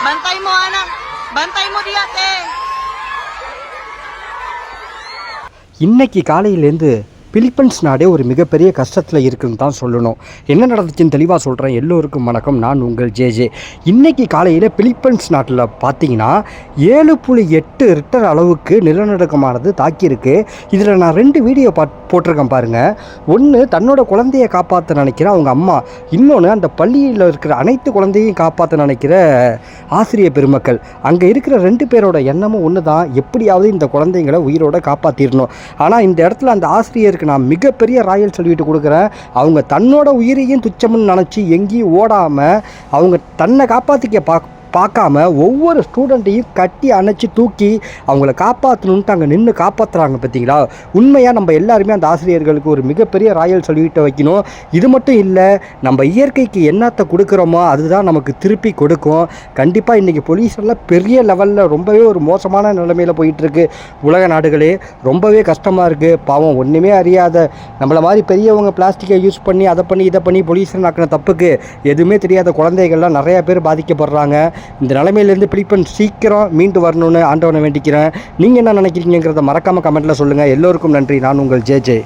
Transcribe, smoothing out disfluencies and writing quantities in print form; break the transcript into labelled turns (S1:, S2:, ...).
S1: Bantay mo, anak. Bantay mo, Diate.
S2: இன்னைக்கு காலையிலேருந்து Philippines நாடே ஒரு மிகப்பெரிய கஷ்டத்தில் இருக்குன்னு தான் சொல்லணும். என்ன நடந்துச்சுன்னு தெளிவாக சொல்கிறேன். எல்லோருக்கும் வணக்கம், நான் உங்கள் ஜேஜே. இன்றைக்கி காலையில் பிலிப்பைன்ஸ் நாட்டில் பார்த்தீங்கன்னா 7.8 ரிக்டர் அளவுக்கு நிலநடுக்கமானது தாக்கியிருக்கு. இதில் நான் 2 வீடியோ போட்டிருக்கேன் பாருங்கள். ஒன்று தன்னோட குழந்தையை காப்பாற்ற நினைக்கிற அவங்க அம்மா, இன்னொன்று அந்த பள்ளியில் இருக்கிற அனைத்து குழந்தையும் காப்பாற்ற நினைக்கிற ஆசிரியர் பெருமக்கள். அங்கே இருக்கிற 2 பேரோட எண்ணமும் ஒன்று தான், எப்படியாவது இந்த குழந்தைங்களை உயிரோட காப்பாற்றிடணும். ஆனால் இந்த இடத்துல அந்த ஆசிரியருக்கு நான் மிகப்பெரிய ராயல் சொல்லிட்டு கொடுக்குறேன். அவங்க தன்னோட உயிரையும் துச்சம்னு நினச்சி எங்கேயும் ஓடாமல் அவங்க தன்னை காப்பாற்றிக்க பார்க்காம ஒவ்வொரு ஸ்டூடெண்ட்டையும் கட்டி அணைச்சி தூக்கி அவங்கள காப்பாற்றணுன்ட்டு அங்கே நின்று காப்பாற்றுறாங்க. பார்த்தீங்களா? உண்மையாக நம்ம எல்லாருமே அந்த ஆசிரியர்களுக்கு ஒரு மிகப்பெரிய ராயல் சொல்லிட்டு வைக்கணும். இது மட்டும் இல்லை, நம்ம இயற்கைக்கு என்னத்தை கொடுக்குறோமோ அதுதான் நமக்கு திருப்பி கொடுக்கும். கண்டிப்பாக இன்றைக்கி பொல்யூஷனில் பெரிய லெவலில் ரொம்பவே ஒரு மோசமான நிலைமையில் போயிட்டுருக்கு. உலக நாடுகளே ரொம்பவே கஷ்டமாக இருக்குது. பாவம் ஒன்றுமே அறியாத நம்மளை மாதிரி பெரியவங்க பிளாஸ்டிக்கை யூஸ் பண்ணி அதை பண்ணி இதை பண்ணி பொல்யூஷன் ஆக்கின தப்புக்கு எதுவுமே தெரியாத குழந்தைகள்லாம் நிறையா பேர் பாதிக்கப்படுறாங்க. இந்த நிலைமையிலேருந்து பிலிப்பைன்ஸ் சீக்கிரம் மீண்டு வரணும்னு ஆண்டவனை வேண்டிக்கிறேன். நீங்கள் என்ன நினைக்கிறீங்கிறத மறக்காமல் கமெண்ட்டில் சொல்லுங்கள். எல்லோருக்கும் நன்றி. நான் உங்கள் ஜேஜே.